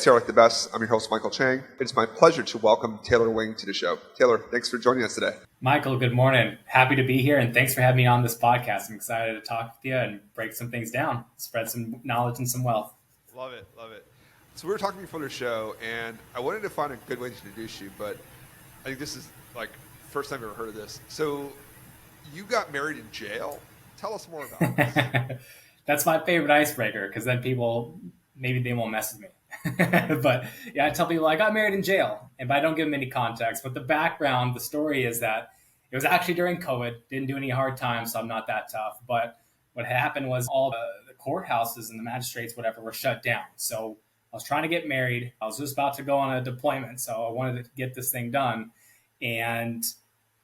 STR Like the Best. I'm your host, Michael Chang. It's my pleasure to welcome Taylor Wing to the show. Taylor, thanks for joining us today. Michael, good morning. Happy to be here, and thanks for having me on this podcast. I'm excited to talk with you and break some things down, spread some knowledge and some wealth. Love it, love it. So we were talking before the show, and I wanted to find a good way to introduce you, but I think this is like first time I've ever heard of this. So you got married in jail? Tell us more about this. That's my favorite icebreaker, because then people, maybe they won't mess with me. But yeah, I tell people I got married in jail, and I don't give them any context. But the background, the story is that it was actually during COVID. Didn't do any hard time, so I'm not that tough. But what happened was all the courthouses and the magistrates, whatever, were shut down. So I was trying to get married. I was just about to go on a deployment, so I wanted to get this thing done. And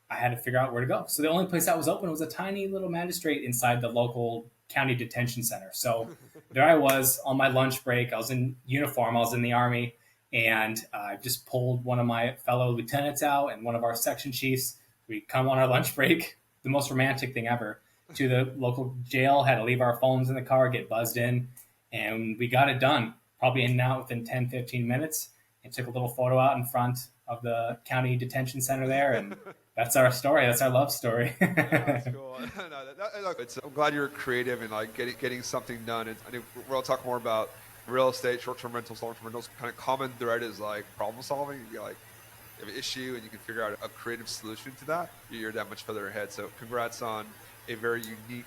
I had to figure out where to go. So the only place that was open was a tiny little magistrate inside the local county detention center. So there I was on my lunch break. I was in uniform. I was in the Army. And I just pulled one of my fellow lieutenants out and one of our section chiefs. We come on our lunch break, the most romantic thing ever, to the local jail, had to leave our phones in the car, get buzzed in, and we got it done. Probably in and out within 10, 15 minutes. And took a little photo out in front of the county detention center there, and that's our story. That's our love story. That's cool. I'm glad you're creative and like getting something done. I think we'll talk more about real estate, short-term rentals, long-term rentals. Kind of common thread is like problem solving. You like you have an issue and you can figure out a creative solution to that. You're that much further ahead. So congrats on a very unique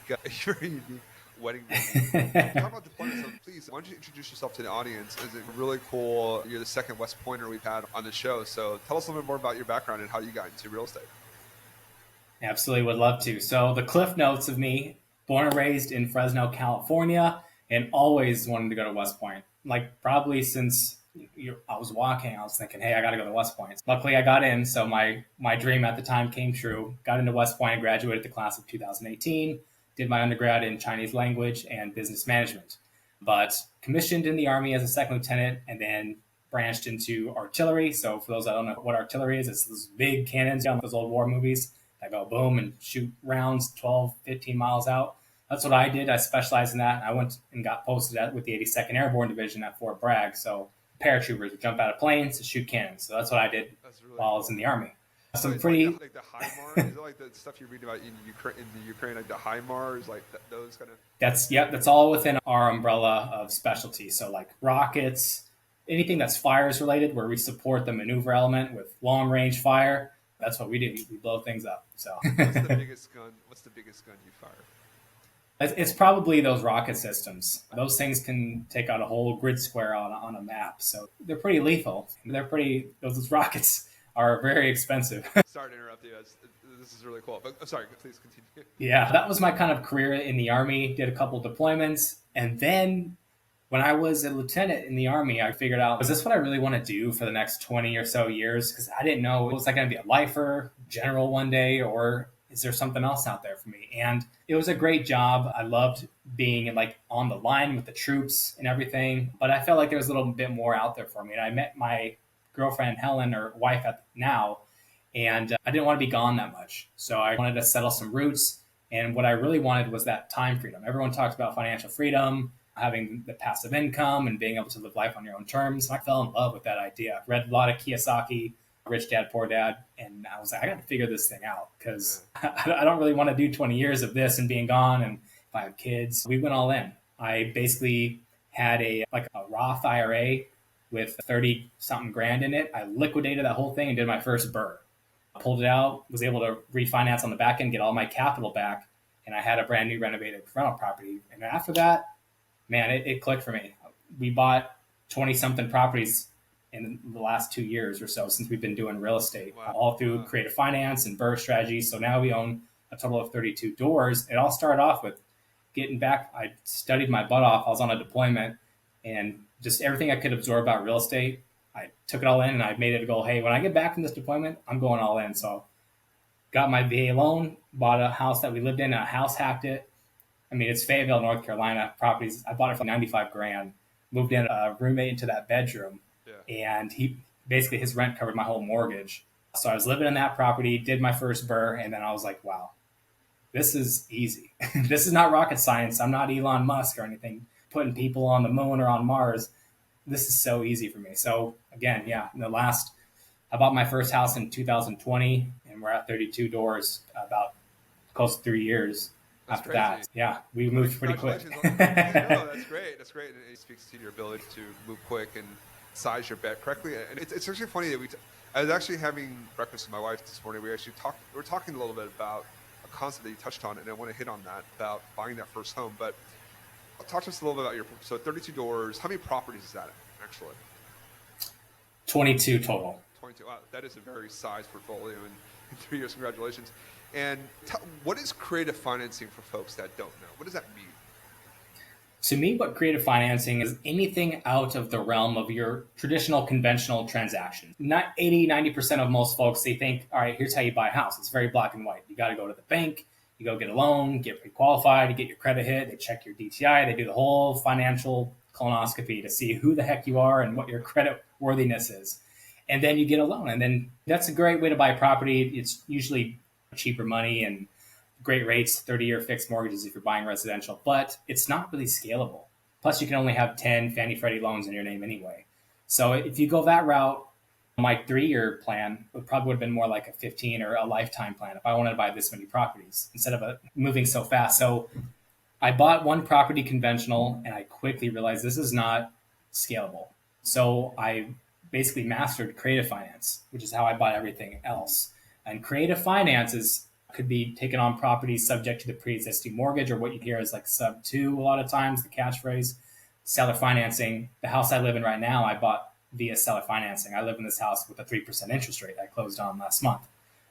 wedding day. Talk about deployment. So please, why don't you introduce yourself to the audience? Is it really cool? You're the second West Pointer we've had on the show. So tell us a little bit more about your background and how you got into real estate. Absolutely, would love to. So the cliff notes of me, born and raised in Fresno, California, and always wanted to go to West Point. Like probably since I was walking, I was thinking, hey, I got to go to West Point. Luckily, I got in. So my dream at the time came true. Got into West Point, graduated the class of 2018. Did my undergrad in Chinese language and business management, but commissioned in the Army as a second lieutenant and then branched into artillery. So for those that don't know what artillery is, it's those big cannons, those old war movies that go boom and shoot rounds 12, 15 miles out. That's what I did. I specialized in that. I went and got posted with the 82nd Airborne Division at Fort Bragg. So paratroopers would jump out of planes to shoot cannons. So that's what I did while I was in the Army. Some pretty like the HIMARS, is it like the stuff you read about in the Ukraine, like the HIMARS, like those kind of. That's all within our umbrella of specialty. So like rockets, anything that's fires related, where we support the maneuver element with long range fire. That's what we do. We blow things up. So What's the biggest gun you fire? It's probably those rocket systems. Those things can take out a whole grid square on a map. So they're pretty lethal. Those rockets are very expensive. Sorry to interrupt you. This is really cool. But I'm sorry, please continue. Yeah, that was my kind of career in the Army. Did a couple deployments. And then when I was a lieutenant in the Army, I figured out, is this what I really want to do for the next 20 or so years? Because I didn't know, was I going to be a lifer, general one day, or is there something else out there for me? And it was a great job. I loved being like on the line with the troops and everything. But I felt like there was a little bit more out there for me. And I met my girlfriend, Helen, or wife now, and I didn't want to be gone that much. So I wanted to settle some roots. And what I really wanted was that time freedom. Everyone talks about financial freedom, having the passive income and being able to live life on your own terms. I fell in love with that idea. I read a lot of Kiyosaki, Rich Dad, Poor Dad, and I was like, I got to figure this thing out because I don't really want to do 20 years of this and being gone. And if I have kids, we went all in. I basically had a Roth IRA with 30 something grand in it. I liquidated that whole thing and did my first BRRRR. I pulled it out, was able to refinance on the back end, get all my capital back, and I had a brand new renovated rental property. And after that, man, it clicked for me. We bought 20 something properties in the last 2 years or so since we've been doing real estate, all through creative finance and BRRRR strategies. So now we own a total of 32 doors. It all started off with getting back. I studied my butt off. I was on a deployment and just everything I could absorb about real estate, I took it all in and I made it a goal. Hey, when I get back from this deployment, I'm going all in. So got my VA loan, bought a house that we lived in, a house hacked it. I mean, it's Fayetteville, North Carolina properties. I bought it for 95 grand, moved in a roommate into that bedroom. And his rent covered my whole mortgage. So I was living in that property, did my first BRRRR. And then I was like, wow, this is easy. This is not rocket science. I'm not Elon Musk or anything, putting people on the moon or on Mars. this is so easy for me. So again, yeah, I bought my first house in 2020, and we're at 32 doors about close to 3 years That's after crazy. that. Yeah, we I mean, moved pretty quick. congratulations on yeah, no, that's great. That's great. And it speaks to your ability to move quick and size your bet correctly. And it's actually funny that I was actually having breakfast with my wife this morning. We were talking a little bit about a concept that you touched on, and I want to hit on that about buying that first home. But talk to us a little bit about so 32 doors. How many properties is that actually? 22 total. 22. Wow, that is a very sized portfolio in 3 years. Congratulations. And what is creative financing for folks that don't know? What does that mean? To me, what creative financing is anything out of the realm of your traditional conventional transaction. Not 80, 90% of most folks, they think, all right, here's how you buy a house. It's very black and white. You got to go to the bank, you go get a loan, get pre-qualified, you get your credit hit, they check your DTI, they do the whole financial colonoscopy to see who the heck you are and what your credit worthiness is. And then you get a loan. And then that's a great way to buy property. It's usually cheaper money and great rates, 30-year fixed mortgages if you're buying residential, but it's not really scalable. Plus, you can only have 10 Fannie Freddie loans in your name anyway. So if you go that route, my 3-year plan would have been more like a 15 or a lifetime plan if I wanted to buy this many properties instead of moving so fast. So I bought one property conventional, and I quickly realized this is not scalable. So I basically mastered creative finance, which is how I bought everything else. And creative finance could be taken on properties subject to the pre-existing mortgage, or what you hear is like sub two a lot of times, the catchphrase. Seller financing. The house I live in right now, I bought via seller financing. I live in this house with a 3% interest rate I closed on last month.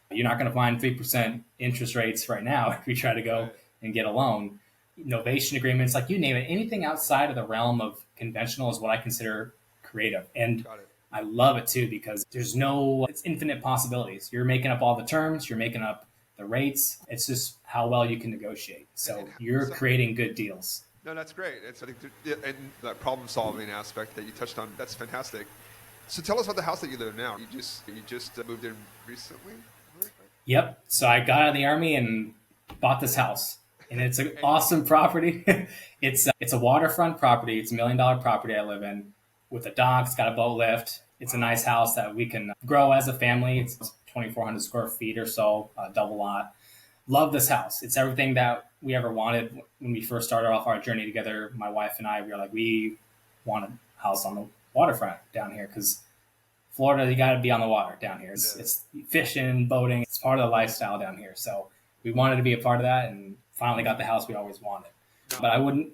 You're not going to find 3% interest rates right now if you try to go and get a loan. Novation agreements, like you name it, anything outside of the realm of conventional is what I consider creative. And I love it too, because it's infinite possibilities. You're making up all the terms, you're making up the rates. It's just how well you can negotiate. So you're creating good deals. No, that's great. I think and that problem solving aspect that you touched on, that's fantastic. So tell us about the house that you live in now. You just moved in recently? Yep. So I got out of the Army and bought this house. And it's an awesome property. It's a waterfront property. It's $1 million property I live in with a dock. It's got a boat lift. It's a nice house that we can grow as a family. It's 2,400 square feet or so, double lot. Love this house. It's everything that we ever wanted when we first started off our journey together. My wife and I, we were like, we want a house on the waterfront down here because Florida, you got to be on the water down here. It's fishing, boating. It's part of the lifestyle down here. So we wanted to be a part of that, and finally got the house we always wanted. But I wouldn't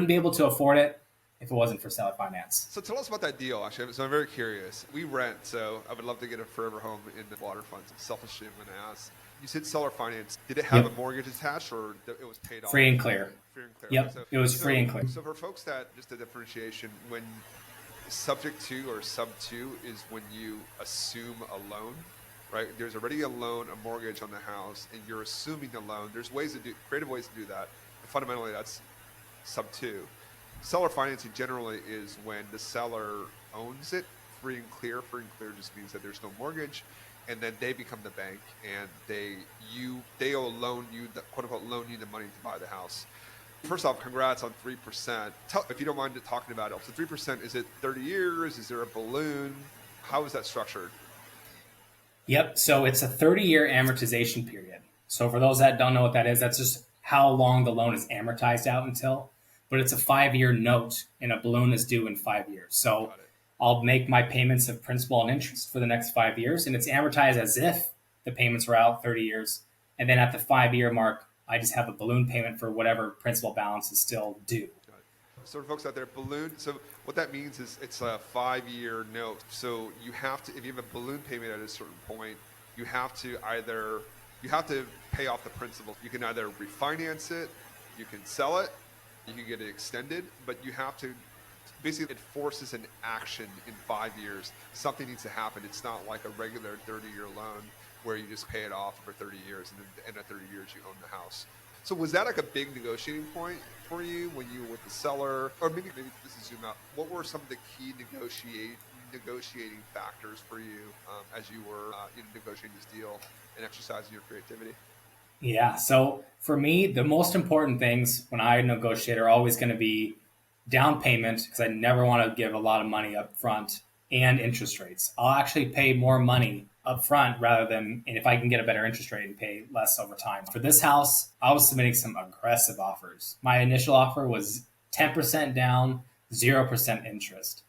be able to afford it if it wasn't for seller finance. So tell us about that deal, actually. So I'm very curious. We rent, so I would love to get a forever home in the waterfront. Selfishly, I'm going to ask. You said seller finance. Did it have a mortgage attached, or it was paid off? Free and clear. Free and clear. Yep, so, it was free and clear. So for folks that, just a differentiation, when subject to or sub to is when you assume a loan, right? There's already a loan, a mortgage on the house, and you're assuming the loan. There's creative ways to do that. And fundamentally, that's sub two. Seller financing generally is when the seller owns it, free and clear. Free and clear just means that there's no mortgage, and then they become the bank, and they loan you the quote unquote loan you the money to buy the house. First off, congrats on 3%. If you don't mind talking about it, so 3%, is it 30 years? Is there a balloon? How is that structured? Yep. So it's a 30-year amortization period. So for those that don't know what that is, that's just how long the loan is amortized out until. But it's a 5-year note, and a balloon is due in 5 years. So I'll make my payments of principal and interest for the next 5 years, and it's amortized as if the payments were out 30 years. And then at the 5-year mark, I just have a balloon payment for whatever principal balance is still due. So for folks out there, balloon, so what that means is it's a 5-year note. So you have to, if you have a balloon payment at a certain point, you have to pay off the principal. You can either refinance it, you can sell it, you can get it extended, but you have to, basically it forces an action in 5 years. Something needs to happen. It's not like a regular 30-year loan where you just pay it off for 30 years, and then at 30 years you own the house. So was that like a big negotiating point for you when you were with the seller? Or maybe this is zoom out. What were some of the key negotiating factors for you as you were negotiating this deal and exercising your creativity? Yeah. So for me, the most important things when I negotiate are always going to be down payment, because I never want to give a lot of money up front, and interest rates. I'll actually pay more money up front rather than, and if I can get a better interest rate and pay less over time. For this house, I was submitting some aggressive offers. My initial offer was 10% down, 0% interest,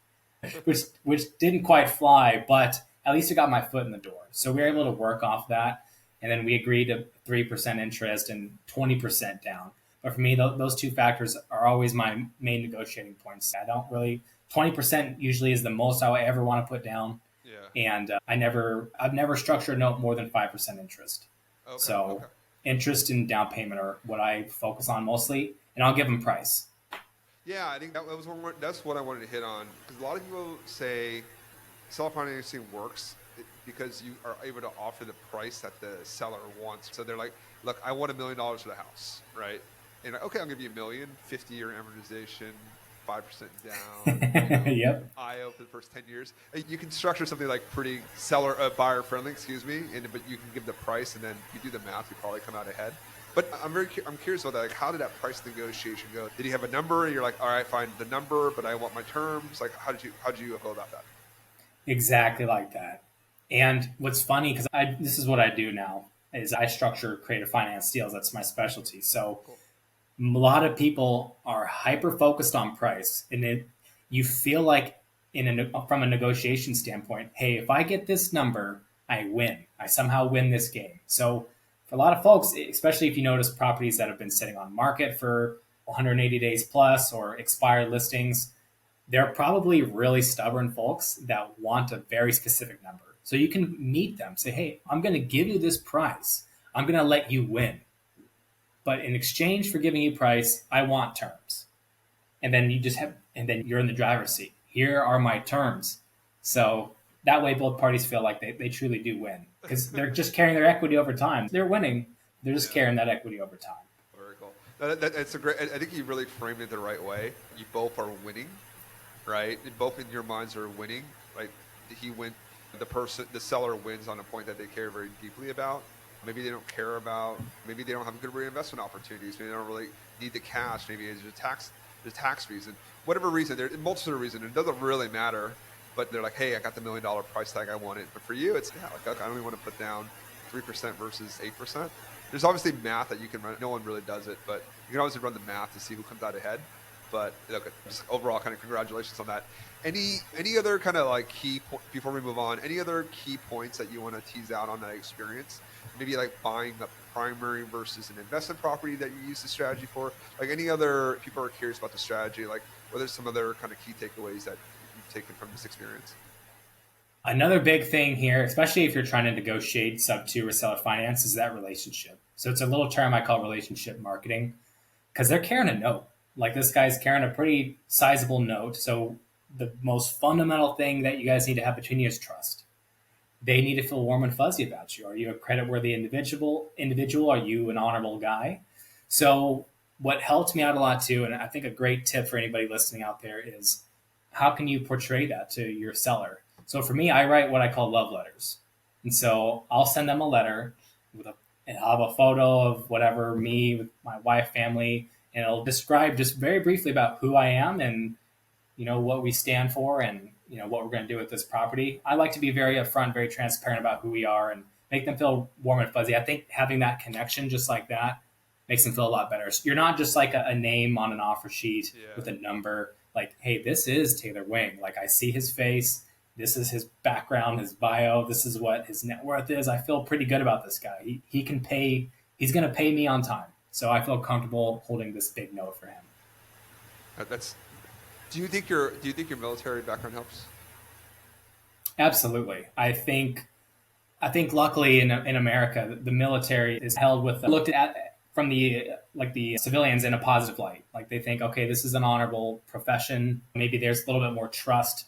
which didn't quite fly, but at least it got my foot in the door. So we were able to work off that. And then we agreed to 3% interest and 20% down. But for me, those two factors are always my main negotiating points. I don't really, 20% usually is the most I would ever want to put down. Yeah. And I've never structured a note more than 5% interest. Okay. So Okay. interest and down payment are what I focus on mostly, and I'll give them price. Yeah, I think that's what I wanted to hit on, because a lot of people say self-financing works because you are able to offer the price that the seller wants. So they're like, look, I want $1 million for the house, right? And okay, I'll give you $1 million, 50-year amortization, 5% down, Yep. IO for the first 10 years. You can structure something like pretty buyer friendly, excuse me, but you can give the price, and then you do the math, you probably come out ahead. But I'm curious about that. Like, how did that price negotiation go? Did you have a number and you're like, all right, fine, the number, but I want my terms? Like, how did you go about that? Exactly like that. And what's funny, because this is what I do now, is I structure creative finance deals. That's my specialty. So Cool. a lot of people are hyper focused on price, and you feel like from a negotiation standpoint, hey, if I get this number, I win. I somehow win this game. So for a lot of folks, especially if you notice properties that have been sitting on market for 180 days plus or expired listings, they're probably really stubborn folks that want a very specific number. So you can meet them, say, hey, I'm going to give you this price. I'm going to let you win. But in exchange for giving you price, I want terms. And then and then you're in the driver's seat. Here are my terms. So that way both parties feel like they truly do win, because they're just carrying their equity over time. They're winning. They're just carrying that equity over time. Very cool. That's a great. I think you really framed it the right way. You both are winning, right? Both in your minds are winning, right? He went. The seller wins on a point that they care very deeply about. Maybe they don't care about. Maybe they don't have good reinvestment opportunities. Maybe they don't really need the cash. Maybe it's the tax reason, whatever reason. There's a multitude of reasons. It doesn't really matter. But they're like, hey, I got the $1 million price tag, I want it. But for you, it's like, I only want to put down 3% versus 8%. There's obviously math that you can run. No one really does it, but you can obviously run the math to see who comes out ahead. But look, just overall, kind of congratulations on that. Any other kind of like before we move on? Any other key points that you want to tease out on that experience? Maybe like buying a primary versus an investment property that you use the strategy for. Like any other people are curious about the strategy. Like, what are some other kind of key takeaways that you've taken from this experience? Another big thing here, especially if you're trying to negotiate sub two or seller finance, is that relationship. So it's a little term I call relationship marketing, because they're carrying a note. Like this guy's carrying a pretty sizable note. So the most fundamental thing that you guys need to have between you is trust. They need to feel warm and fuzzy about you. Are you a creditworthy individual? Are you an honorable guy? So what helped me out a lot too, and I think a great tip for anybody listening out there, is how can you portray that to your seller? So for me, I write what I call love letters. And so I'll send them a letter and I'll have a photo of whatever, me with my wife, family, and it'll describe just very briefly about who I am and, what we stand for and, what we're going to do with this property. I like to be very upfront, very transparent about who we are and make them feel warm and fuzzy. I think having that connection just like that makes them feel a lot better. So you're not just like a name on an offer sheet with a number. Like, hey, this is Taylor Wing. Like, I see his face. This is his background, his bio. This is what his net worth is. I feel pretty good about this guy. He can pay. He's going to pay me on time. So I feel comfortable holding this big note for him. Do you think your military background helps? Absolutely. I think luckily in America, the military is held looked at from the civilians in a positive light. Like they think, okay, this is an honorable profession. Maybe there's a little bit more trust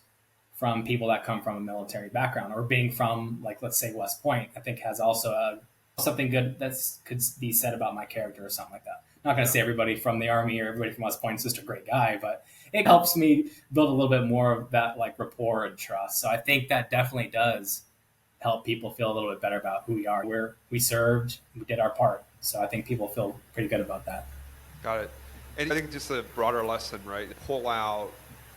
from people that come from a military background, or being from, like, let's say West Point, I think has also something good that could be said about my character or something like that. I'm not going to say everybody from the Army or everybody from West Point is just a great guy, but it helps me build a little bit more of that like rapport and trust. So I think that definitely does help people feel a little bit better about who we are. We served, we did our part. So I think people feel pretty good about that. Got it. And I think just a broader lesson, right? Pull out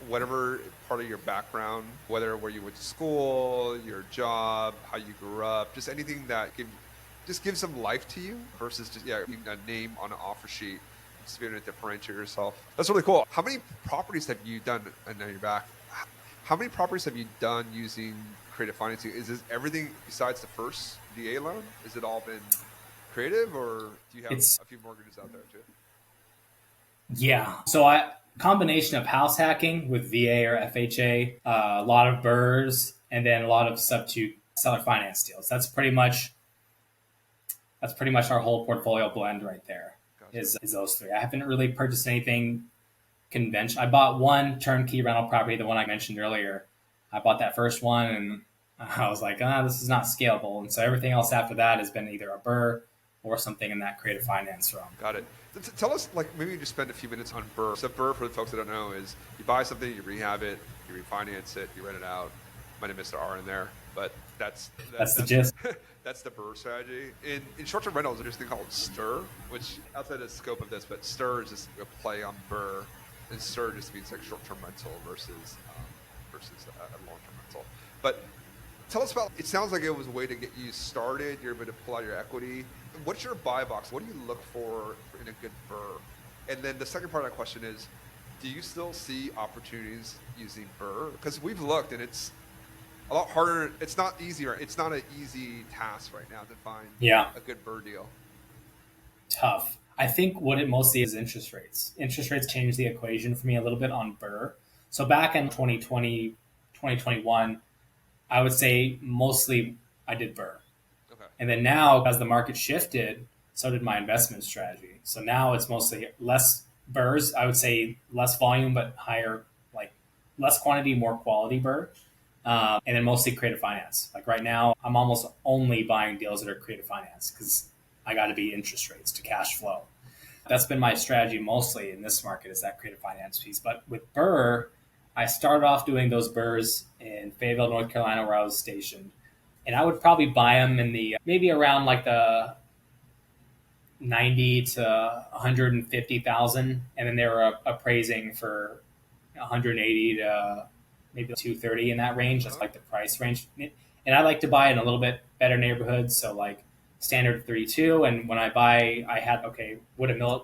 whatever part of your background, whether where you went to school, your job, how you grew up, just anything that just give some life to you versus just being a name on an offer sheet, just being able to differentiate yourself. That's really cool. How many properties have you done? And now you're back. How many properties have you done using creative financing? Is this everything besides the first VA loan? Has it all been creative, or do you have It's a few mortgages out there too? Yeah. So I combination of house hacking with VA or FHA, a lot of burrs, and then a lot of sub to seller finance deals. That's pretty much our whole portfolio blend right there. Gotcha. Is those three. I haven't really purchased anything conventional. I bought one turnkey rental property, the one I mentioned earlier. I bought that first one and I was like, this is not scalable. And so everything else after that has been either a burr or something in that creative finance realm. Got it. Tell us, like, maybe just spend a few minutes on burr. So burr, for the folks that don't know, is you buy something, you rehab it, you refinance it, you rent it out. Might have missed an R in there, but that's The gist. that's the burr strategy. In short-term rentals, there's this thing called STR, which outside the scope of this, but STR is just a play on burr, and STR just means like short-term rental versus a long-term rental. But tell us about. It sounds like it was a way to get you started. You're able to pull out your equity. What's your buy box? What do you look for in a good burr? And then the second part of that question is, do you still see opportunities using burr? Because we've looked and it's a lot harder. It's not easier. It's not an easy task right now to find a good burr deal. Tough. I think what it mostly is interest rates. Interest rates changed the equation for me a little bit on burr. So back in 2020, 2021, I would say mostly I did burr. Okay. And then now, as the market shifted, so did my investment strategy. So now it's mostly less burrs. I would say less volume, but higher, like less quantity, more quality burr. And then mostly creative finance. Like right now, I'm almost only buying deals that are creative finance because I got to beat interest rates to cash flow. That's been my strategy mostly in this market, is that creative finance piece. But with burr, I started off doing those burrs in Fayetteville, North Carolina, where I was stationed. And I would probably buy them in the maybe around like the 90 to 150,000, and then they were appraising for 180 to maybe 230 in that range. That's like the price range. And I like to buy in a little bit better neighborhoods, so like standard 32. And when I buy, I had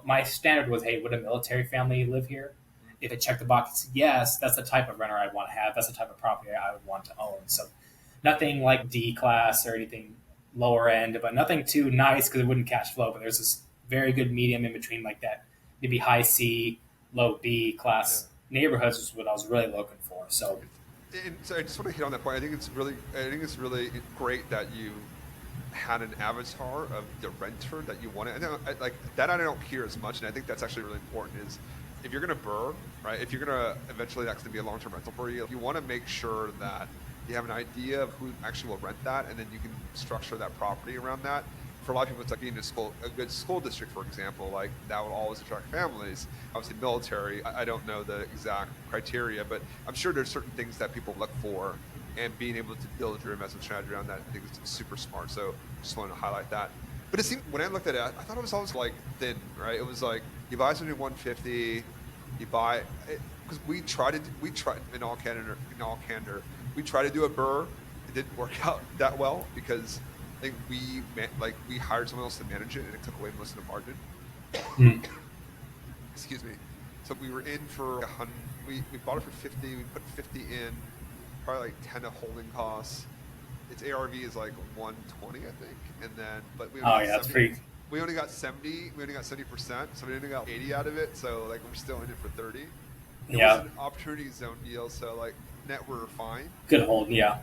my standard was, hey, would a military family live here? If it checked the box, yes, that's the type of renter I'd want to have. That's the type of property I would want to own. So nothing like D class or anything lower end, but nothing too nice because it wouldn't cash flow. But there's this very good medium in between, like that maybe high C, low B class neighborhoods is what I was really looking for. So I just want to hit on that point. I think it's really great that you had an avatar of the renter that you wanted. Like that, I don't hear as much, and I think that's actually really important. Is if you're going to burr, right? If you're going to eventually, that's going to be a long-term rental for you. You want to make sure that you have an idea of who actually will rent that, and then you can structure that property around that. For a lot of people, it's like being in a good school district, for example. Like that would always attract families. Obviously, military. I don't know the exact criteria, but I'm sure there's certain things that people look for, and being able to build your investment strategy around that, I think is super smart. So just wanted to highlight that. But it seemed, when I looked at it, I thought it was always like thin, right? It was like you buy something 150, you buy it, because we tried in all candor, we tried to do a burr. It didn't work out that well because I think we hired someone else to manage it, and it took away most of the margin. Excuse me. So we were in for we bought it for 50. We put 50 in, probably like 10 of holding costs. Its ARV is like 120, I think, and then that's free. We only got 70. We only got 70%, so we only got 80 out of it. So like we're still in it for 30. It was an opportunity zone deal, so like net we're fine. Good hold, yeah.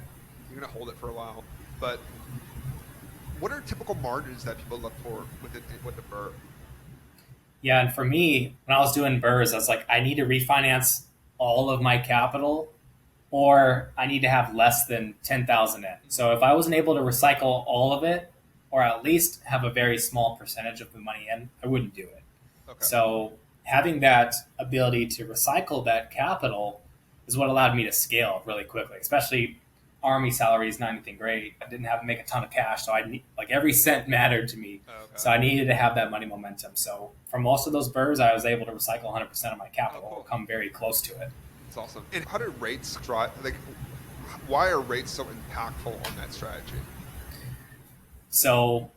You're gonna hold it for a while, but what are typical margins that people look for with the burr? Yeah, and for me, when I was doing burrs, I was like, I need to refinance all of my capital, or I need to have less than 10,000 in. So if I wasn't able to recycle all of it, or at least have a very small percentage of the money in, I wouldn't do it. Okay. So having that ability to recycle that capital is what allowed me to scale really quickly, especially Army salary is not anything great. I didn't have to make a ton of cash, so I need, like, every cent mattered to me. Oh, okay. So I needed to have that money momentum. So for most of those burrs, I was able to recycle 100% of my capital, Oh, or cool. come very close to it. That's awesome. And how do rates drive? Like, why are rates so impactful on that strategy? So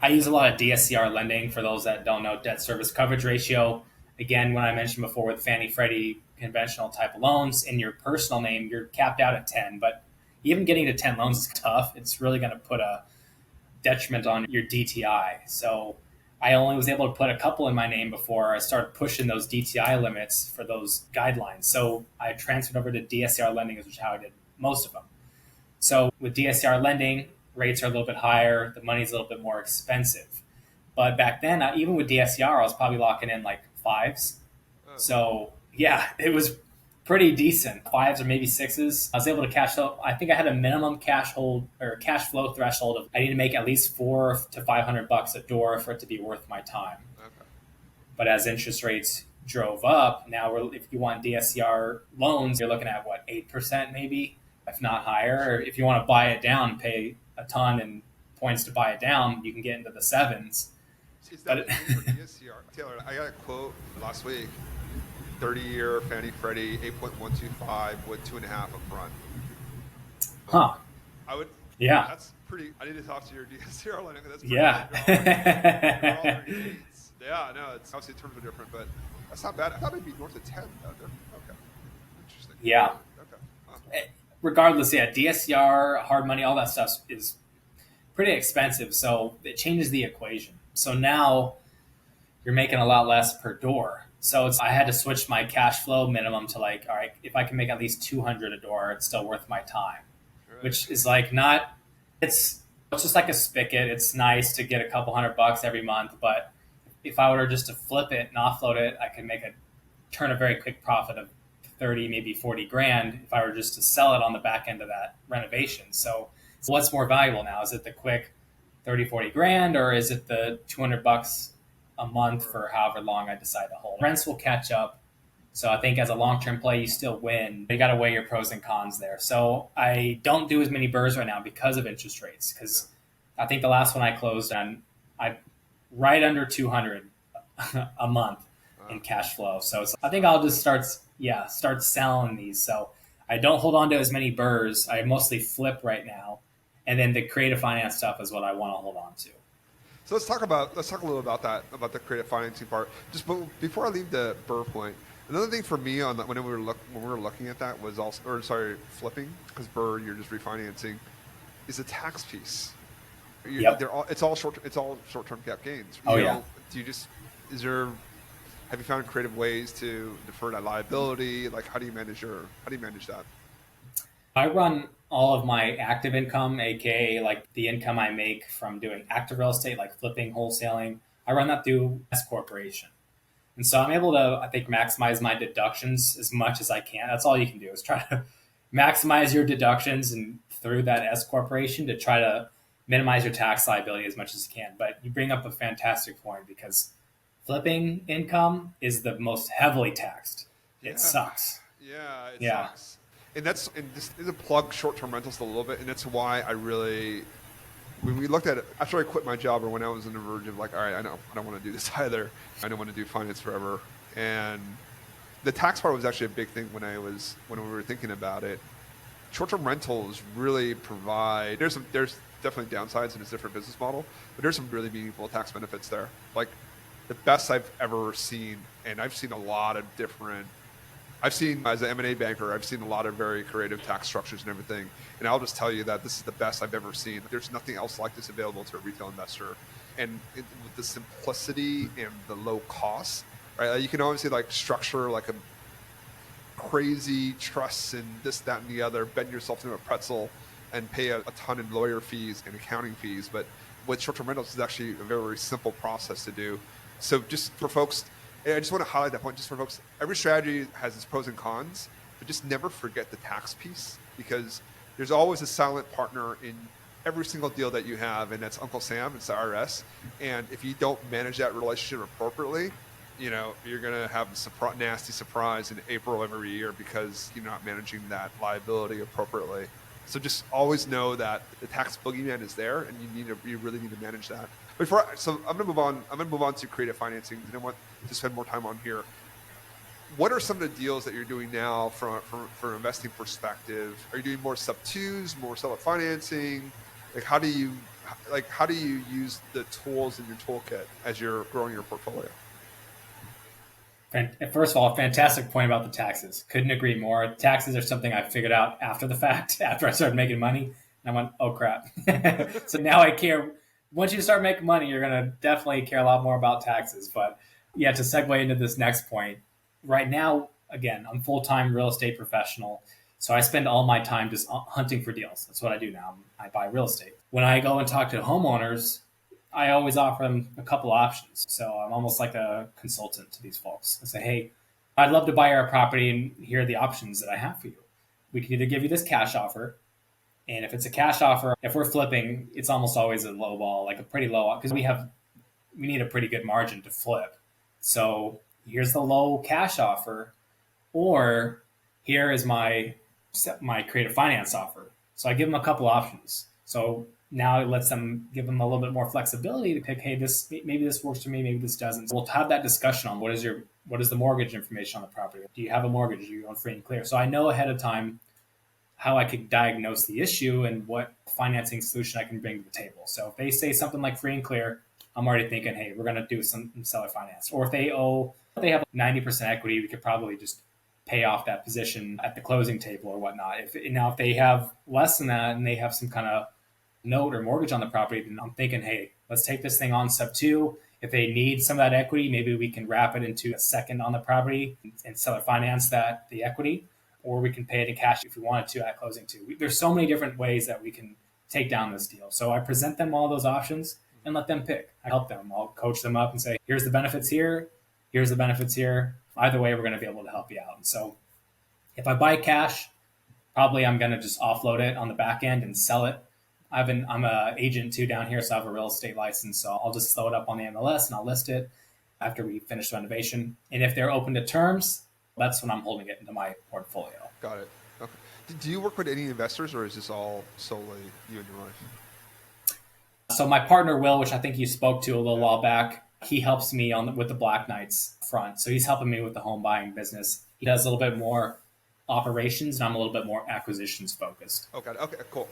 I use a lot of DSCR lending. For those that don't know, debt service coverage ratio. Again, when I mentioned before with Fannie Freddie conventional type of loans, in your personal name, you're capped out at 10. But even getting to 10 loans is tough. It's really going to put a detriment on your DTI. So I only was able to put a couple in my name before I started pushing those DTI limits for those guidelines. So I transferred over to DSCR lending, which is how I did most of them. So with DSCR lending, rates are a little bit higher, the money's a little bit more expensive. But back then, even with DSCR, I was probably locking in like fives. Oh, So yeah, it was pretty decent. Fives or maybe sixes. I was able to cash out. I think I had a minimum cash hold or cash flow threshold of I need to make at least $400 to $500 a door for it to be worth my time. okay. But as interest rates drove up, now if you want DSCR loans, you're looking at what, 8% maybe, if not higher. Or if you want to buy it down, pay a ton in points to buy it down, you can get into the sevens. Is that But the thing for DSCR? Taylor, I got a quote last week. 30-year Fannie Freddie 8.125 with 2.5 up front. huh? I would. Yeah, That's pretty. I need to talk to your DSCR lending. That's pretty yeah. They're all very needs. Yeah, no, it's obviously terms are different, but that's not bad. I thought it'd be north of 10. Okay, interesting. Yeah. Okay. Regardless, yeah, DSCR, hard money, all that stuff is pretty expensive. So it changes the equation. So now you're making a lot less per door. So I had to switch my cash flow minimum to like, all right, if I can make at least 200 a door, it's still worth my time, Right. which is like not, it's just like a spigot. It's nice to get a couple $100 every month, but if I were just to flip it and offload it, I could turn a very quick profit of 30, maybe 40 grand if I were just to sell it on the back end of that renovation. So what's more valuable now? Is it the quick 30, 40 grand, or is it the $200 a month for however long I decide to hold? Rents will catch up. So I think as a long-term play, you still win. You got to weigh your pros and cons there. So I don't do as many burrs right now because of interest rates. Because I think the last one I closed on, I right under 200 a month in cash flow. So I think I'll just start selling these. So I don't hold on to as many burrs. I mostly flip right now, and then the creative finance stuff is what I want to hold on to. So let's talk a little about that, about the creative financing part. Just before I leave the burr point, another thing for me on that, when we were looking at that was also, flipping, because burr you're just refinancing, is the tax piece. Yep. It's all short-term cap gains. Oh, yeah. Have you found creative ways to defer that liability? Like, how do you manage that? I run all of my active income, aka like the income I make from doing active real estate, like flipping, wholesaling. I run that through S corporation, and so I'm able to, I think, maximize my deductions as much as I can. That's all you can do, is try to maximize your deductions and through that S corporation to try to minimize your tax liability as much as you can. But you bring up a fantastic point, because flipping income is the most heavily taxed. It sucks. Yeah, it Yeah. sucks. And this is a plug short-term rentals a little bit, and that's why when we looked at it after I quit my job, or when I was on the verge of like, all right, I don't want to do this either. I don't want to do finance forever. And the tax part was actually a big thing when we were thinking about it. Short-term rentals really provide. There's definitely downsides in its different business model, but there's some really meaningful tax benefits there. Like the best I've ever seen, and I've seen as an M&A banker, I've seen a lot of very creative tax structures and everything. And I'll just tell you that this is the best I've ever seen. There's nothing else like this available to a retail investor. And with the simplicity and the low cost, right? You can obviously structure like a crazy trusts and this, that, and the other, bend yourself into a pretzel and pay a ton in lawyer fees and accounting fees. But with short-term rentals, it's actually a very, very simple process to do. So just for folks, I just want to highlight that point just for folks. Every strategy has its pros and cons, but just never forget the tax piece, because there's always a silent partner in every single deal that you have, and that's Uncle Sam. It's the IRS. And if you don't manage that relationship appropriately, you're going to have a nasty surprise in April every year because you're not managing that liability appropriately. So just always know that the tax boogeyman is there, and you really need to manage that. So I'm gonna move on. I'm gonna move on to creative financing, and I want to spend more time on here. What are some of the deals that you're doing now from an investing perspective? Are you doing more sub twos, more seller financing? How do you use the tools in your toolkit as you're growing your portfolio? First of all, fantastic point about the taxes. Couldn't agree more. Taxes are something I figured out after the fact, after I started making money. And I went, oh crap. So now I care. Once you start making money, you're going to definitely care a lot more about taxes. But yeah, to segue into this next point, right now, again, I'm full-time real estate professional. So I spend all my time just hunting for deals. That's what I do now. I buy real estate. When I go and talk to homeowners, I always offer them a couple options. So I'm almost like a consultant to these folks. I say, hey, I'd love to buy our property, and here are the options that I have for you. We can either give you this cash offer. And if it's a cash offer, if we're flipping, it's almost always a low ball, like a pretty low, because we need a pretty good margin to flip. So here's the low cash offer, or here is my creative finance offer. So I give them a couple options. So now it lets them give them a little bit more flexibility to pick, hey, maybe this works for me, maybe this doesn't. So we'll have that discussion on what is the mortgage information on the property. Do you have a mortgage? Are you on free and clear? So I know ahead of time how I could diagnose the issue and what financing solution I can bring to the table. So if they say something like free and clear, I'm already thinking, hey, we're going to do some seller finance. Or if they have 90% equity, we could probably just pay off that position at the closing table or whatnot. If they have less than that and they have some kind of note or mortgage on the property, then I'm thinking, hey, let's take this thing on sub two. If they need some of that equity, maybe we can wrap it into a second on the property and seller finance the equity, or we can pay it in cash if we wanted to at closing too. There's so many different ways that we can take down this deal. So I present them all those options and let them pick. I help them. I'll coach them up and say, here's the benefits here. Here's the benefits here. Either way, we're going to be able to help you out. And so if I buy cash, probably I'm going to just offload it on the back end and sell it. I'm an agent too down here, so I have a real estate license. So I'll just throw it up on the MLS and I'll list it after we finish the renovation. And if they're open to terms, that's when I'm holding it into my portfolio. Got it. Okay. Do you work with any investors, or is this all solely you and your wife? So my partner, Will, which I think you spoke to a little while back, he helps me with the Black Knights front. So he's helping me with the home buying business. He does a little bit more operations, and I'm a little bit more acquisitions focused. Okay. Cool.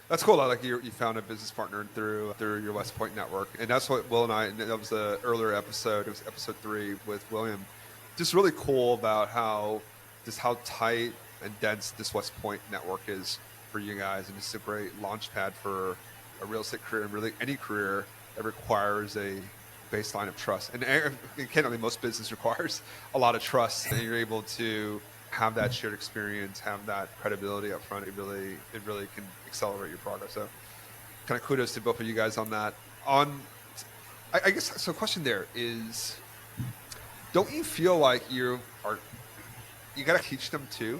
That's cool. Like you found a business partner through your West Point network, and that's what Will and I. And that was the earlier episode. It was episode 3 with William. Just really cool about how tight and dense this West Point network is for you guys, and it's a great launch pad for a real estate career, and really any career that requires a baseline of trust. And candidly, most business requires a lot of trust, and you're able to have that shared experience, have that credibility up front. It really can accelerate your progress. So kind of kudos to both of you guys on that. I guess, so question there is, don't you feel like you got to teach them too?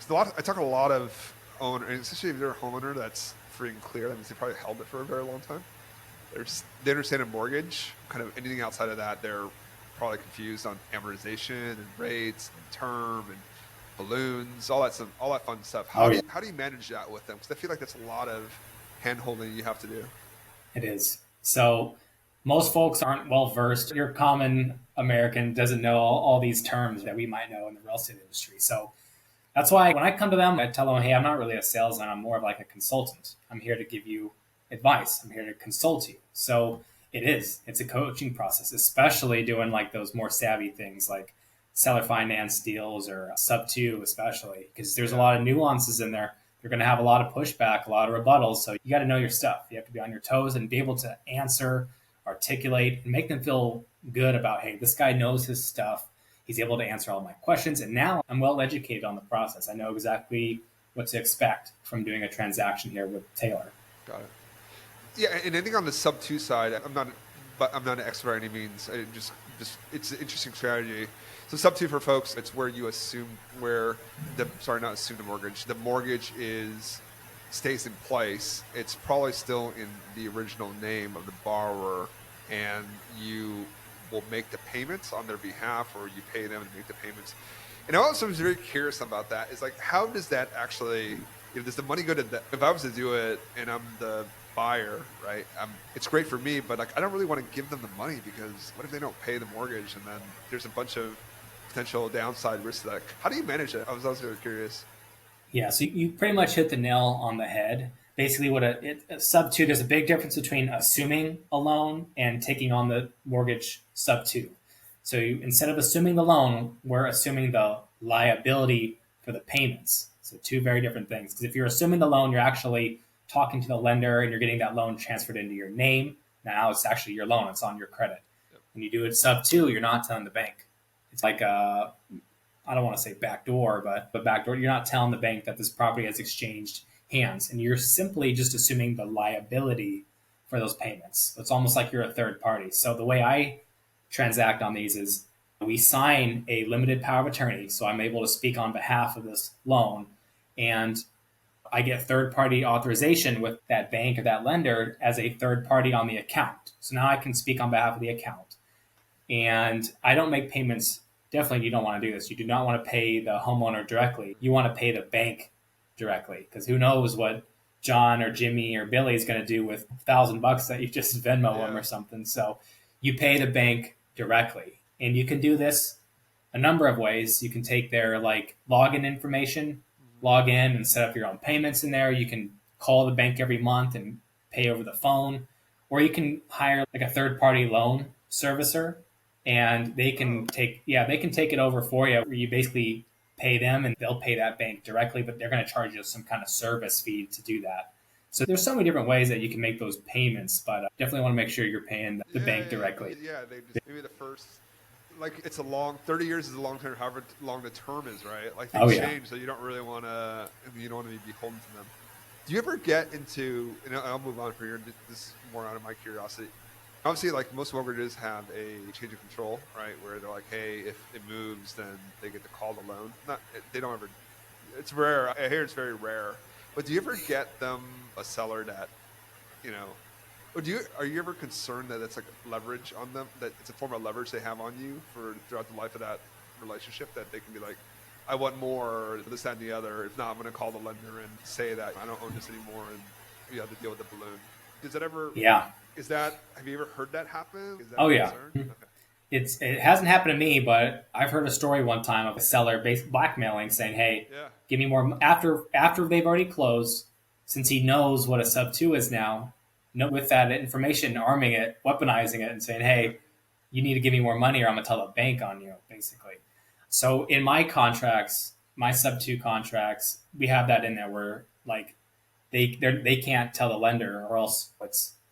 I talk to a lot of owners, and especially if they're a homeowner that's free and clear, that means they probably held it for a very long time. They understand a mortgage, kind of anything outside of that, they're probably confused on amortization and rates and term and balloons, all that fun stuff. How do you manage that with them? Because I feel like that's a lot of hand-holding you have to do. It is. So most folks aren't well versed. Your common American doesn't know all these terms that we might know in the real estate industry. So that's why when I come to them, I tell them, hey, I'm not really a salesman. I'm more of like a consultant. I'm here to give you advice. I'm here to consult you. So it's a coaching process, especially doing like those more savvy things like seller finance deals or sub two, especially because there's a lot of nuances in there. You're going to have a lot of pushback, a lot of rebuttals. So you got to know your stuff. You have to be on your toes and be able to answer, articulate, and make them feel good about, hey, this guy knows his stuff. He's able to answer all my questions. And now I'm well educated on the process. I know exactly what to expect from doing a transaction here with Taylor. Got it. Yeah, and I think on the sub two side, I'm not an expert by any means. It's an interesting strategy. So sub two for folks, it's where you not assume the mortgage. The mortgage stays in place. It's probably still in the original name of the borrower, and you will make the payments on their behalf, or you pay them to make the payments. And I also was very curious about that. Is like, how does that actually, does the money go to that? If I was to do it and I'm the buyer, right? It's great for me, but like I don't really want to give them the money because what if they don't pay the mortgage and then there's a bunch of potential downside risks to that. How do you manage it? I was also curious. Yeah, so you pretty much hit the nail on the head. Basically, what a sub two, there's a big difference between assuming a loan and taking on the mortgage sub two. So instead of assuming the loan, we're assuming the liability for the payments. So two very different things. Because if you're assuming the loan, you're actually talking to the lender and you're getting that loan transferred into your name. Now it's actually your loan; it's on your credit. Yep. When you do it sub two, you're not telling the bank. It's like I don't want to say backdoor, but backdoor. You're not telling the bank that this property has exchanged hands, and you're simply just assuming the liability for those payments. It's almost like you're a third party. So the way I transact on these is we sign a limited power of attorney, so I'm able to speak on behalf of this loan, and I get third party authorization with that bank or that lender as a third party on the account. So now I can speak on behalf of the account. And I don't make payments. Definitely, you don't want to do this. You do not want to pay the homeowner directly. You want to pay the bank directly because who knows what John or Jimmy or Billy is going to do with $1,000 that you just Venmo them or something. So you pay the bank directly, and you can do this a number of ways. You can take their like login information, log in and set up your own payments in there. You can call the bank every month and pay over the phone, or you can hire like a third party loan servicer and they can take it over for you where you basically pay them and they'll pay that bank directly, but they're going to charge you some kind of service fee to do that. So there's so many different ways that you can make those payments, but definitely want to make sure you're paying the bank directly. Yeah, they just maybe the first, like it's a long 30 years is a long term, however long the term is, right? Like they change, so you don't really want to, you don't want to be beholden to them. Do you ever get into, and I'll move on for here, this is more out of my curiosity. Obviously, like most mortgages have a change of control, right? Where they're like, hey, if it moves, then they get to call the loan. They don't ever, it's rare. I hear it's very rare. But do you ever get them a seller that, or are you ever concerned that it's like leverage on them, that it's a form of leverage they have on you for throughout the life of that relationship, that they can be like, I want more, or this, that, and the other. If not, I'm going to call the lender and say that I don't own this anymore, and you have to deal with the balloon. Does that ever? Yeah. Have you ever heard that happen? Is that Okay. It hasn't happened to me, but I've heard a story one time of a seller blackmailing, saying, "Hey, give me more." After they've already closed, since he knows what a sub two is now, with that information, arming it, weaponizing it, and saying, "Hey, you need to give me more money, or I'm gonna tell the bank on you." Basically, so in my contracts, my sub two contracts, we have that in there where like they can't tell the lender, or else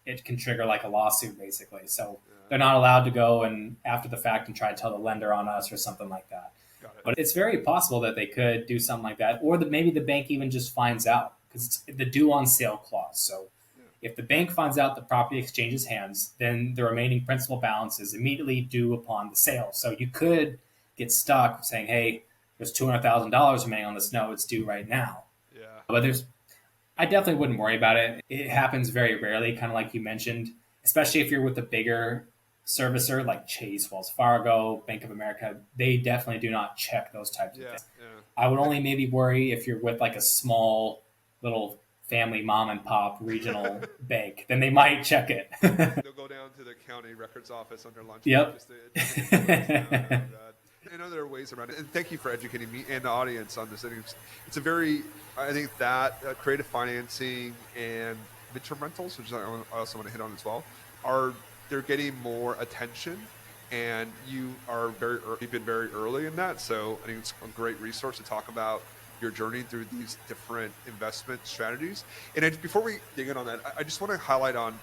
it can trigger like a lawsuit, basically. So they're not allowed to go and after the fact and try to tell the lender on us or something like that. But it's very possible that they could do something like that, or that maybe the bank even just finds out because it's the due on sale clause. So if the bank finds out the property exchanges hands, then the remaining principal balance is immediately due upon the sale. So you could get stuck saying, "Hey, there's $200,000 remaining on this note; it's due right now." But I definitely wouldn't worry about it. It happens very rarely, kind of like you mentioned, especially if you're with a bigger servicer like Chase, Wells Fargo, Bank of America. They definitely do not check those types of things. I would only maybe worry if you're with like a small little family mom and pop regional bank, then they might check it. They'll go down to the county records office under lunch. Yep. I know there are ways around it. And thank you for educating me and the audience on this. It's a very, I think that creative financing and midterm rentals, which I also want to hit on as well, they're getting more attention. And you've been very early in that. So I think it's a great resource to talk about your journey through these different investment strategies. And before we dig in on that, I just want to highlight on,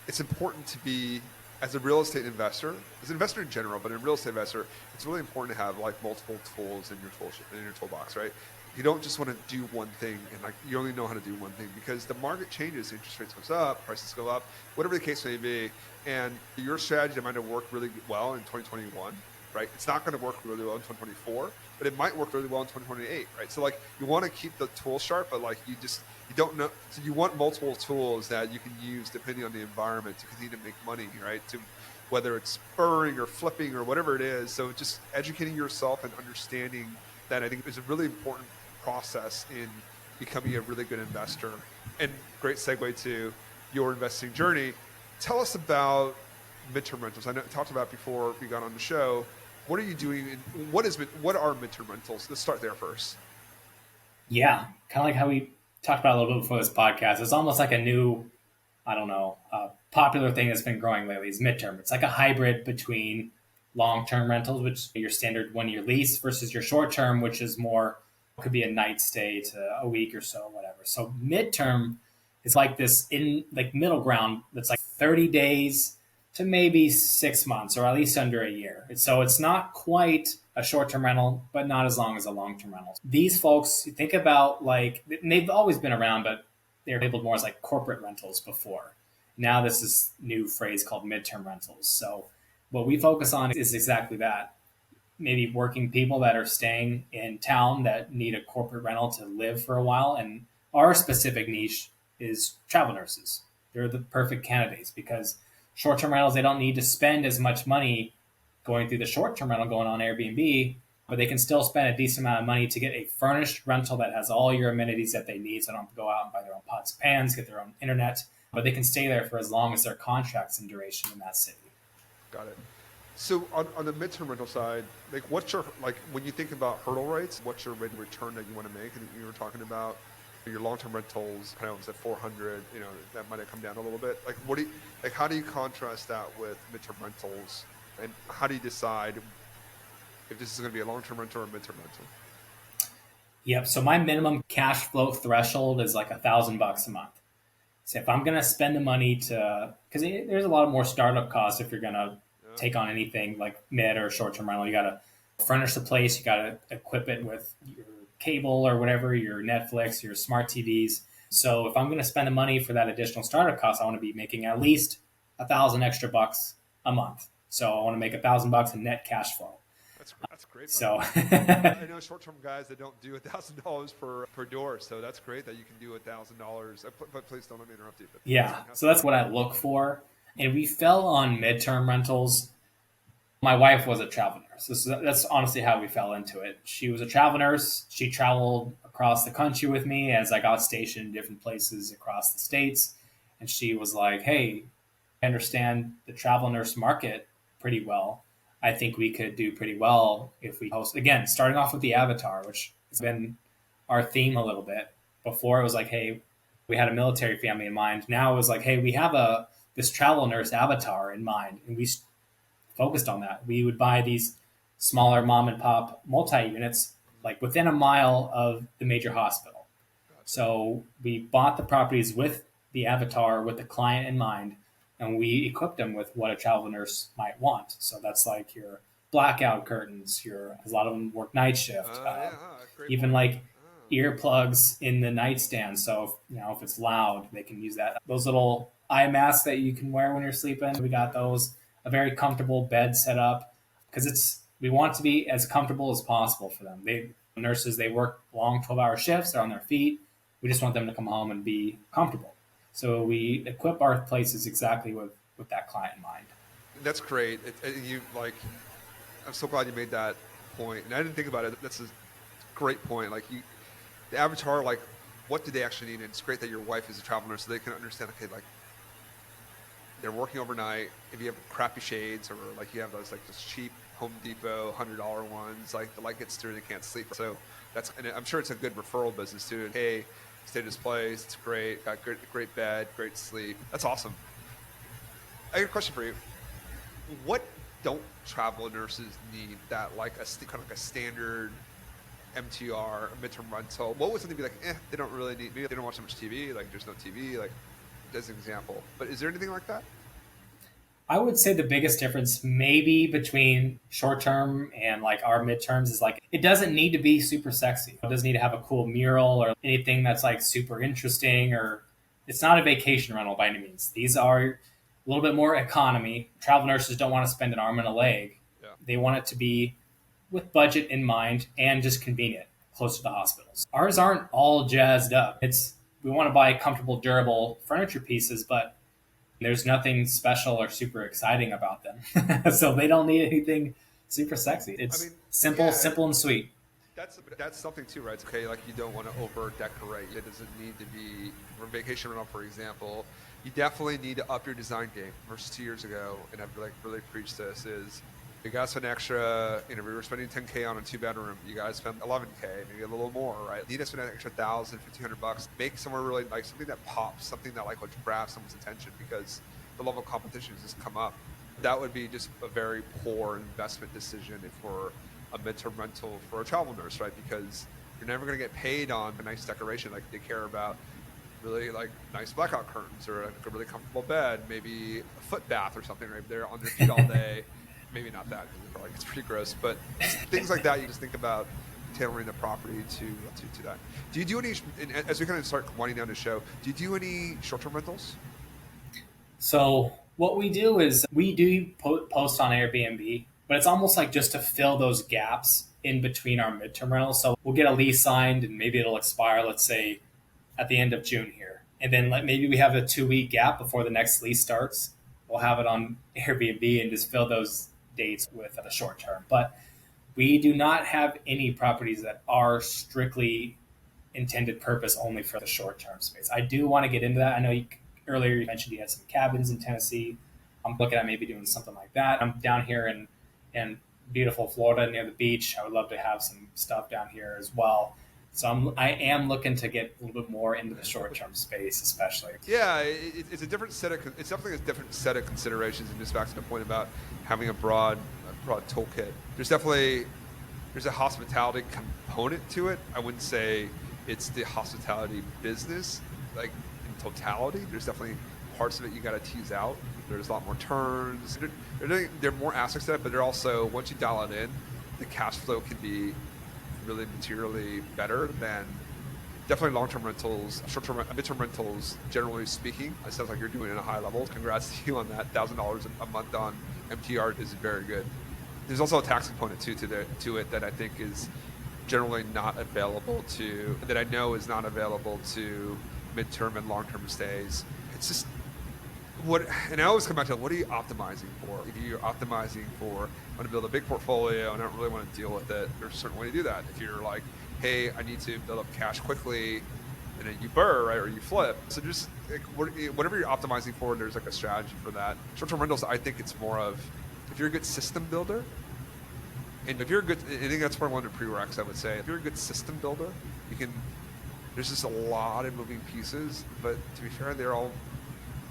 it's important to be, as a real estate investor, as an investor in general, but in a real estate investor, it's really important to have like multiple tools in your toolbox, right? You don't just want to do one thing and like you only know how to do one thing, because the market changes, interest rates goes up, prices go up, whatever the case may be. And your strategy might have worked really well in 2021, right? It's not going to work really well in 2024, but it might work really well in 2028, right? So like you want to keep the tool sharp, but like you don't know. So you want multiple tools that you can use depending on the environment to continue to make money, right? To whether it's spurring or flipping or whatever it is. So just educating yourself and understanding that, I think, is a really important process in, becoming a really good investor. And great segue to your investing journey. Tell us about midterm rentals. I know talked about before we got on the show. What are you doing? What are midterm rentals? Let's start there first. Yeah, kind of like how we talked about a little bit before this podcast. It's almost like a new, I don't know, popular thing that's been growing lately is midterm. It's like a hybrid between long-term rentals, which your standard one-year lease, versus your short-term, which is more, could be a night stay to a week or so, whatever. So midterm is like this in like middle ground that's like 30 days to maybe 6 months or at least under a year. So it's not quite a short-term rental, but not as long as a long-term rental. These folks, you think about like, they've always been around, but they were labeled more as like corporate rentals before. Now this is new phrase called midterm rentals. So what we focus on is exactly that. Maybe working people that are staying in town that need a corporate rental to live for a while. And our specific niche is travel nurses. They're the perfect candidates because short-term rentals, they don't need to spend as much money going through the short-term rental going on Airbnb, but they can still spend a decent amount of money to get a furnished rental that has all your amenities that they need. So they don't have to go out and buy their own pots and pans, get their own internet, but they can stay there for as long as their contract's in duration in that city. Got it. So on the midterm rental side, like what's your, like when you think about hurdle rates, what's your rate of return that you want to make? And you were talking about your long-term rentals kind of was at 400, that might have come down a little bit. Like what do you, like how do you contrast that with midterm rentals? And how do you decide if this is going to be a long-term rental or a midterm rental? Yep. So my minimum cash flow threshold is like $1,000 a month. So if I'm going to spend the money to, because there's a lot of more startup costs if you're going to take on anything like mid or short-term rental. You got to furnish the place. You got to equip it with your cable or whatever, your Netflix, your smart TVs. So if I'm going to spend the money for that additional startup cost, I want to be making at least $1,000 extra bucks a month. So I want to make $1,000 in net cash flow. That's great. So I know short-term guys that don't do $1,000 per door, so that's great that you can do $1,000. But please don't let me interrupt you. But yeah, so that's what I look for. And we fell on midterm rentals. My wife was a travel nurse. That's honestly how we fell into it. She was a travel nurse. She traveled across the country with me as I got stationed in different places across the states. And she was like, hey, I understand the travel nurse market pretty well. I think we could do pretty well if we host, again, starting off with the avatar, which has been our theme a little bit. Before it was like, hey, we had a military family in mind. Now it was like, hey, we have this travel nurse avatar in mind. And we focused on that. We would buy these smaller mom and pop multi-units like within a mile of the major hospital. So we bought the properties with the avatar, with the client in mind, and we equipped them with what a travel nurse might want. So that's like your blackout curtains, a lot of them work night shift, even point. Like earplugs in the nightstand. So if it's loud, they can use that. Those little eye masks that you can wear when you're sleeping, we got those. A very comfortable bed set up because we want it to be as comfortable as possible for them. Nurses, they work long 12-hour shifts. They're on their feet. We just want them to come home and be comfortable. So we equip our places exactly with that client in mind. That's great. I'm so glad you made that point. And I didn't think about it. That's a great point. Like the avatar, like what do they actually need? And it's great that your wife is a travel nurse so they can understand, okay, like they're working overnight. If you have crappy shades or like you have those cheap Home Depot $100 ones, like the light gets through, they can't sleep. So and I'm sure it's a good referral business too. And, hey, stay at this place. It's great. Got great bed, great sleep. That's awesome. I got a question for you. What don't travel nurses need that kind of like a standard MTR, a midterm rental? What would something be like? They don't really need. Maybe they don't watch so much TV. Like there's no TV. Like as an example. But is there anything like that? I would say the biggest difference maybe between short-term and like our midterms is like it doesn't need to be super sexy. It doesn't need to have a cool mural or anything that's like super interesting, or it's not a vacation rental by any means. These are a little bit more economy. Travel nurses don't want to spend an arm and a leg. Yeah. They want it to be with budget in mind and just convenient, close to the hospitals. Ours aren't all jazzed up. We want to buy comfortable, durable furniture pieces, but there's nothing special or super exciting about them. So they don't need anything super sexy. It's simple and sweet. That's something too, right? It's okay, like you don't want to over decorate. It doesn't need to be for vacation rental, for example. You definitely need to up your design game versus 2 years ago. And I've like really preached this is you guys spend extra, we were spending 10K on a 2 bedroom. You guys spend 11K, maybe a little more, right? You need to spend an extra 1,000, $1,500. Make somewhere really like something that pops, something that like would grab someone's attention because the level of competition has just come up. That would be just a very poor investment decision for a midterm rental for a travel nurse, right? Because you're never going to get paid on a nice decoration. Like they care about really like nice blackout curtains or a really comfortable bed, maybe a foot bath or something right there on their feet all day. Maybe not that because it's pretty gross, but things like that. You just think about tailoring the property to that. Do you do any, as we kind of start winding down the show, do you do any short-term rentals? So what we do is we do post on Airbnb, but it's almost like just to fill those gaps in between our midterm rentals. So we'll get a lease signed and maybe it'll expire, let's say, at the end of June here. And then maybe we have a 2 week gap before the next lease starts. We'll have it on Airbnb and just fill those dates with the short term. But we do not have any properties that are strictly intended purpose only for the short term space. I do want to get into that. I know earlier you mentioned you had some cabins in Tennessee. I'm looking at maybe doing something like that. I'm down here in beautiful Florida near the beach. I would love to have some stuff down here as well. So I am looking to get a little bit more into the short-term space, especially. Yeah, it's a different set of it's definitely a different set of considerations, and just back to the point about having a broad toolkit. There's a hospitality component to it. I wouldn't say it's the hospitality business like in totality. There's definitely parts of it you got to tease out. There's a lot more turns. There are more aspects to it, but they're also once you dial it in, the cash flow can be really materially better than definitely long-term rentals, short-term, midterm rentals, generally speaking. It sounds like you're doing it at a high level. Congrats to you on that. $1,000 a month on MTR is very good. There's also a tax component to it that I think is generally not available to, that I know is not available to midterm and long-term stays. It's just and I always come back to what are you optimizing for? If you're optimizing for, I want to build a big portfolio and I don't really want to deal with it, there's a certain way to do that. If you're like, hey, I need to build up cash quickly, and then you BRRRR, right, or you flip. So just like, whatever you're optimizing for, there's like a strategy for that. Short-term rentals, I think it's more of, if you're a good system builder, and if you're a good, I think that's one of the prereqs I would say. If you're a good system builder, there's just a lot of moving pieces, but to be fair, they're all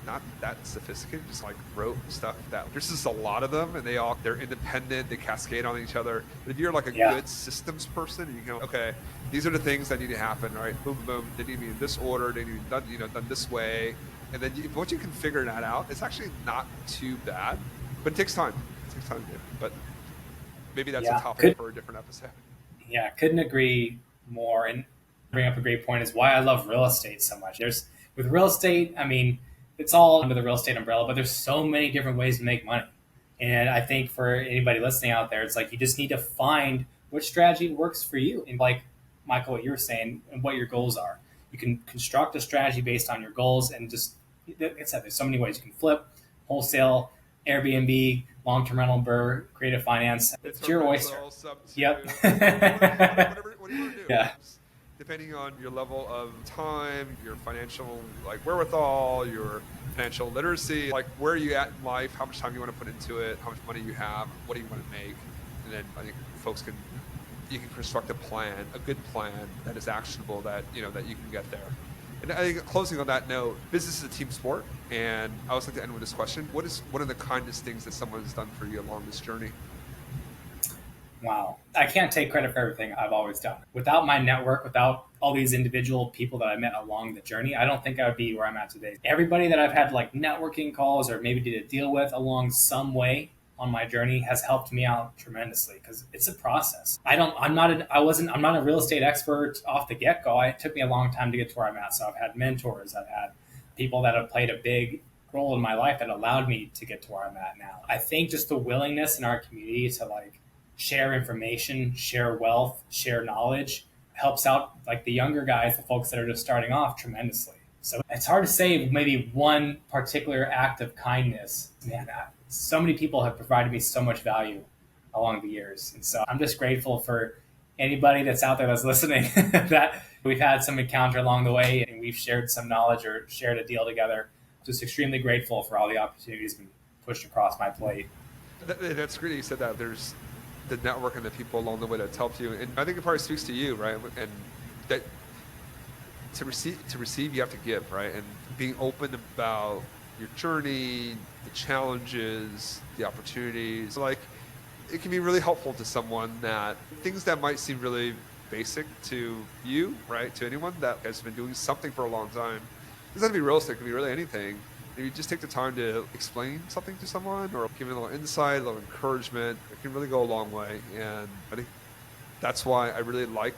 not that sophisticated, just like rote stuff that there's just a lot of them and they're independent, they cascade on each other. But if you're like a good systems person and you go, okay, these are the things that need to happen, right? Boom, boom, they need to be in this order, they need to be done this way. And then once you can figure that out, it's actually not too bad, but it takes time. It takes time to do. But maybe that's a topic for a different episode. Yeah, couldn't agree more. And bring up a great point is why I love real estate so much. With real estate, I mean, it's all under the real estate umbrella, but there's so many different ways to make money. And I think for anybody listening out there, it's like you just need to find which strategy works for you. And like Michael, what you were saying, and what your goals are. You can construct a strategy based on your goals and just, like I said, there's so many ways. You can flip, wholesale, Airbnb, long-term rental, BRRRR, creative finance. It's your oyster. Yep. Whatever you want to do. Yeah. Depending on your level of time, your financial wherewithal, your financial literacy, like where are you at in life, how much time you want to put into it, how much money you have, what do you want to make, and then I think you can construct a good plan that is actionable, that you can get there. And I think closing on that note, business is a team sport, and I always like to end with this question: what is one of the kindest things that someone has done for you along this journey? Wow. I can't take credit for everything I've always done. Without my network, without all these individual people that I met along the journey, I don't think I would be where I'm at today. Everybody that I've had like networking calls or maybe did a deal with along some way on my journey has helped me out tremendously because it's a process. I'm not a real estate expert off the get-go. It took me a long time to get to where I'm at. So I've had mentors, I've had people that have played a big role in my life that allowed me to get to where I'm at now. I think just the willingness in our community to share information, share wealth, share knowledge helps out the younger guys, the folks that are just starting off tremendously. So it's hard to say maybe one particular act of kindness. Man, so many people have provided me so much value along the years. And so I'm just grateful for anybody that's out there that's listening that we've had some encounter along the way and we've shared some knowledge or shared a deal together. Just extremely grateful for all the opportunities been pushed across my plate. That's great that you said that. There's the network and the people along the way that's helped you, and I think it probably speaks to you, right? And that to receive, you have to give, right? And being open about your journey, the challenges, the opportunities, like it can be really helpful to someone that things that might seem really basic to you, right? To anyone that has been doing something for a long time. It doesn't have to be real estate, it can be really anything. If you just take the time to explain something to someone or give them a little insight, a little encouragement, it can really go a long way. And I think that's why I really like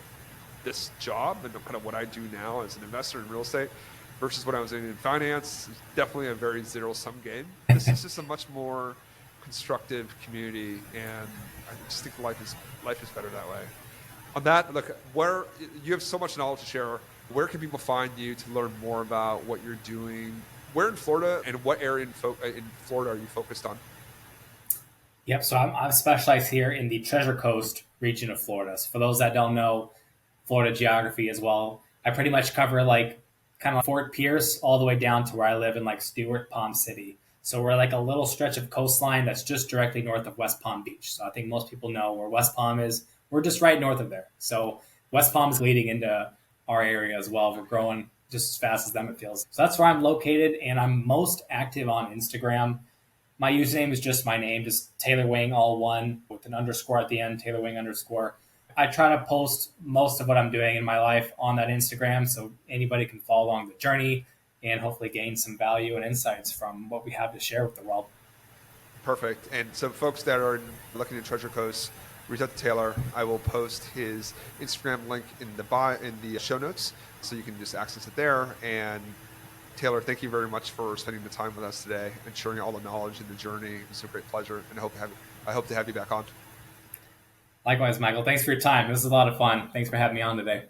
this job and kind of what I do now as an investor in real estate versus what I was doing in finance. It's definitely a very zero-sum game. This is just a much more constructive community, and I just think life is better that way. On that, look, where you have so much knowledge to share, where can people find you to learn more about what you're doing? Where in Florida and what area in Florida are you focused on? Yep. So I'm specialized here in the Treasure Coast region of Florida. So for those that don't know Florida geography as well, I pretty much cover like kind of like Fort Pierce all the way down to where I live in like Stewart, Palm City. So we're like a little stretch of coastline that's just directly north of West Palm Beach. So I think most people know where West Palm is. We're just right north of there. So West Palm is leading into our area as well. We're growing just as fast as them, it feels. So that's where I'm located, and I'm most active on Instagram. My username is just my name, just Taylor Wing, all one, with an underscore at the end, Taylor Wing underscore. I try to post most of what I'm doing in my life on that Instagram so anybody can follow along the journey and hopefully gain some value and insights from what we have to share with the world. Perfect. And so folks that are looking at Treasure Coast, reach out to Taylor. I will post his Instagram link in the show notes, so you can just access it there. And Taylor, thank you very much for spending the time with us today and sharing all the knowledge and the journey. It was a great pleasure, and I hope to have you back on. Likewise, Michael. Thanks for your time. This was a lot of fun. Thanks for having me on today.